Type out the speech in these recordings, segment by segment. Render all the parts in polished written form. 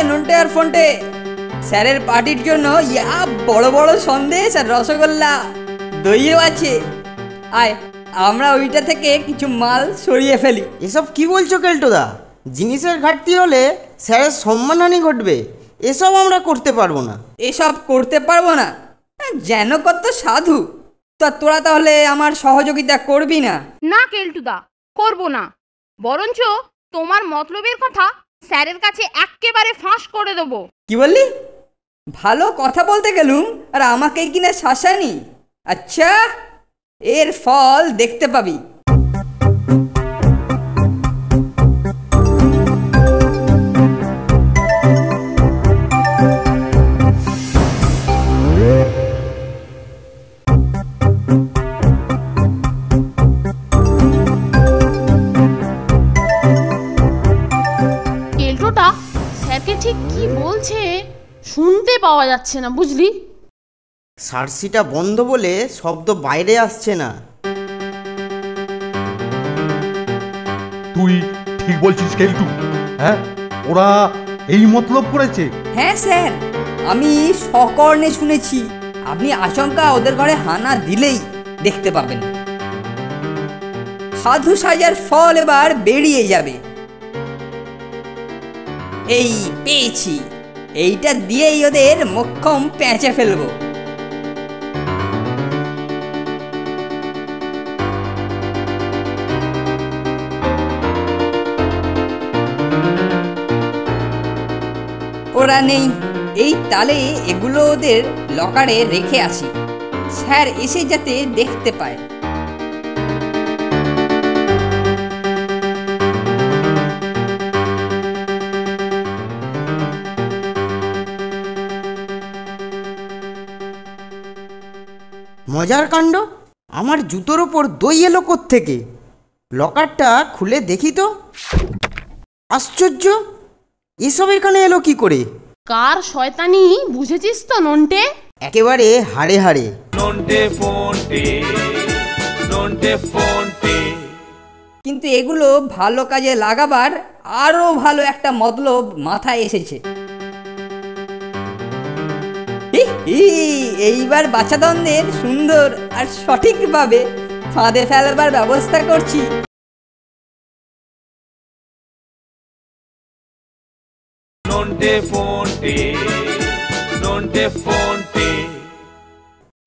নন্টে আর ফন্টে, স্যারের পার্টির জন্য ইয়া বড় বড় সন্দেশ আর রসগোল্লা, দইও আছে। আয় আমরা ওইটা থেকে কিছু মাল সরিয়ে ফেলি। এসব কি বলছো কেলটোদা? জিনিসের ঘাটতি হলে স্যারের সম্মানহানি ঘটবে, এসব আমরা করতে পারবো না। এসব করতে পারবো না? যেন কত সাধু। তা তোরা তাহলে আমার সহযোগিতা করবি না? না কেলটুদা, করব না। বরঞ্চ তোমার মতলবের কথা স্যারের কাছে একেবারে ফাঁস করে দেবো। কি বললি? ভালো কথা বলতে গেলুম আর আমাকে কিনা শাসানি? আচ্ছা, এর ফল দেখতে পাবি। কেলটোটা স্যারকে ঠিক কি বলছে শুনতে পাওয়া যাচ্ছে না, বুঝলি? সার্সিটা বন্ধ বলে শব্দ বাইরে আসছে না। তুই ঠিক বলছিস কেলটু? হ্যাঁ, ওরা এই মতলব করেছে। হ্যাঁ স্যার, আমি সকর্ণে শুনেছি। আপনি আচমকা ওদের ঘরে হানা দিলেই দেখতে পাবেন। সাধু সাজার ফল এবার বেরিয়ে যাবে। এই পেয়েছি, এইটা দিয়েই ওদের মোক্ষম পেঁচে ফেলবো। ওরা নেই, এই তালে এগুলো ওদের লকারে রেখে আসি, স্যার এসে যাতে দেখতে পায়। মজার কাণ্ড, আমার জুতোর ওপর দই এলো কোত্থেকে? লকারটা খুলে দেখি তো। আশ্চর্য, এসব এখানে এলো কি করে? কার শয়তানি বুঝেছিস তো নন্টে? একেবারে হাড়ে হাড়ে। কিন্তু এগুলো ভালো কাজে লাগাবার আরো ভালো একটা মতলব মাথায় এসেছে। এইবার বাচ্চাদের সুন্দর আর সঠিকভাবে ফাঁদে ফেলবার ব্যবস্থা করছি।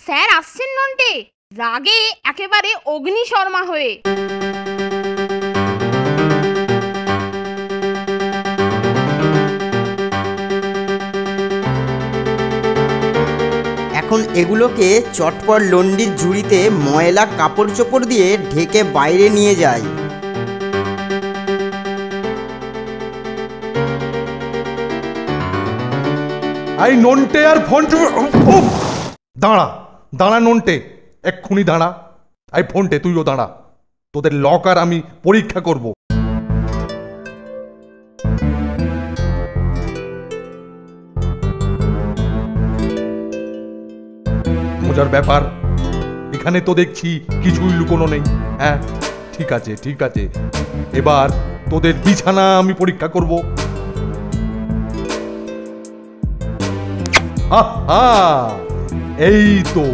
স্যার আসছেন নন্টে, রাগে একেবারে অগ্নিশর্মা হয়ে। এখন এগুলোকে চটপট লন্ডির ঝুড়িতে ময়লা কাপড় চোপড় দিয়ে ঢেকে বাইরে নিয়ে যায়। এই নন্টে আর ফন্টে, দাঁড়া দাঁড়া নন্টে, এক্ষুনি দাঁড়া। এই ফন্টে তুইও দাঁড়া, তোদের লকার আমি পরীক্ষা করব। মজার ব্যাপার, এখানে তো দেখছি কিছুই লুকোনো নেই। হ্যাঁ ঠিক আছে ঠিক আছে, এবার তোদের বিছানা আমি পরীক্ষা করব। এই তো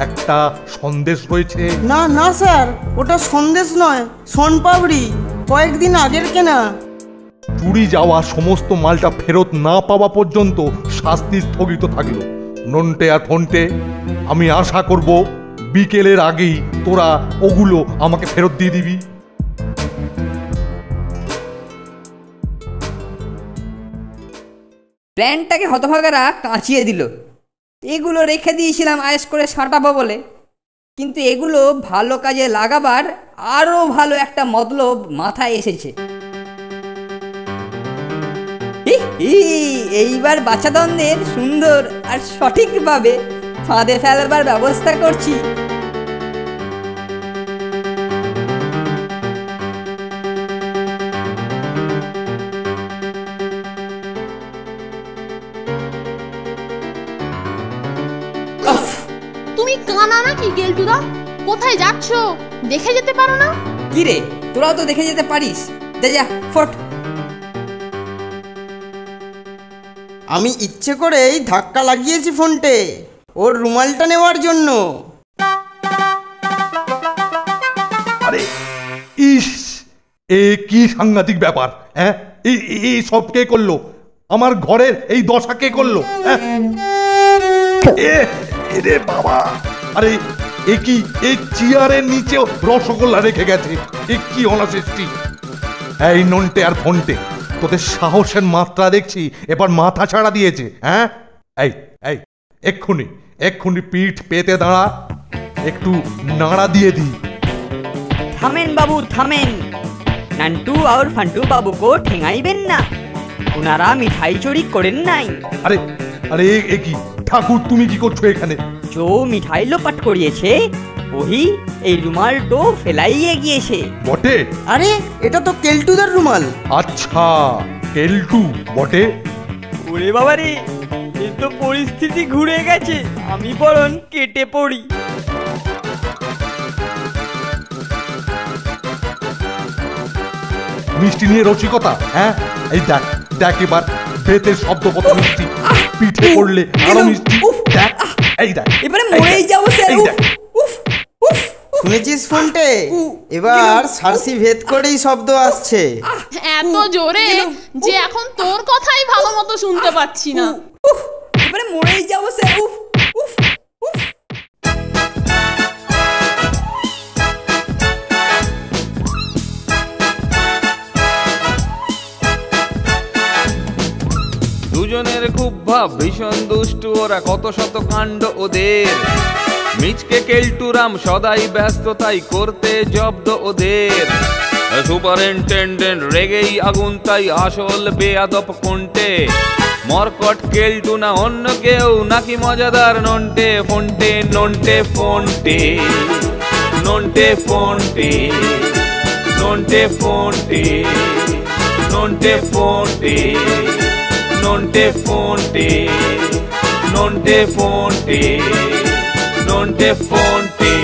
একটা সন্দেশ রয়েছে। না না স্যার, ওটা সন্দেশ নয়, সোনপাপড়ি, কয়েকদিন আগের কেনা। চুরি যাওয়া সমস্ত মালটা ফেরত না পাওয়া পর্যন্ত শাস্তি স্থগিত থাকলো। নন্টে আর ফন্টে, আমি আশা করব বিকেলের আগেই তোরা ওগুলো আমাকে ফেরত দিয়ে দিবি। প্ল্যানটাকে হতভাগারা কাঁচিয়ে দিল। এগুলো রেখে দিয়েছিলাম আয়েস করে সাঁটাবো বলে, কিন্তু এগুলো ভালো কাজে লাগাবার আরো ভালো একটা মতলব মাথায় এসেছে। এইবার বাচ্চাদের সুন্দর আর সঠিকভাবে ফাঁদে ফেলবার ব্যবস্থা করছি। তুমি কানা নাকি গেলটুদা? কোথায় যাচ্ছ? দেখে যেতে পারো না? কি রে, তোরাও তো দেখে যেতে পারিস। যা যা, ফট। আমি ইচ্ছে করেই ধাক্কা লাগিয়েছি ফোনটে, ওর রুমালটা নেওয়ার জন্য। আরে ইস, এ কি সাংঘাতিক ব্যাপার! হ্যাঁ, এই সব কে করলো? আমার ঘরের এই দশা কে করলো? হ্যাঁ, রে বাবা! আরে এ কি, এই চেয়ারের নিচেও রসগোল্লা রেখে গেছে! এ কি অনাসৃষ্টি! এই নন্টে আর ফোনটে, তোদের সাহসের মাত্রা দেখছি এবার মাথা ছাড়া দিয়েছে। হ্যাঁ, এই এই এক্ষুনি এক্ষুনি পিঠ পেতে দাঁড়া, একটু নাড়া দিয়ে দি। থামেন বাবু থামেন, নান্টু আর ফান্টু বাবুকে ঠেঙাইবেন না, ওনারা মিঠাই চুরি করেন নাই। আরে আরে এ কি ঠাকুর, তুমি কি করছো এখানে? जो মিঠাই লোপাট করিয়েছে ওহি এই রুমালটো ফেলাইয়ে গিয়েছে। বটে? আরে এটা তো কেলটুদার রুমাল। আচ্ছা, কেলটু বটে। ওরে বাবা রে, এ তো পরিস্থিতি ঘুরে গেছে, আমি বরং কেটে পড়ি। মিষ্টি নিয়ে রসিকতা? হ্যাঁ, এই দেখ দেখ এবার বেতের শব্দ কত মিষ্টি, পিঠে পড়লে আরো মিষ্টি। দেখ, এই দেখ, এবারে মরেই যাবো স্যার। এই দেখ। শুনেছিস ফোনটে, এবার সারসি ভেদ করেই শব্দ আসছে। এত জোরে যে এখন তোর কথাই ভালো মতো শুনতে পাচ্ছি না। এবারে মরেই যাবো স্যার। দুজনের খুব ভাব, ভীষণ দুষ্টু ওরা, কত শত কাণ্ড ওদের। মিচকে কেলটুরাম সদাই ব্যস্ত, তাই করতে জব্দ ওদের। সুপারিনটেন্ডেন্ট রেগেই আগুন, তাই আসল বেয়াদব কোনটে। মরকট কেলটু না অন্য কেউ, নাকি মজাদার নন্টে ফোনটে? নন্টে ফোনটে, নন্টে ফোনটে, নন্টে ফোনটে, নন্টে ফোনটে, নন্টে ফোনটে, নন্টে ফোনটে, নন্টে ফোনটে।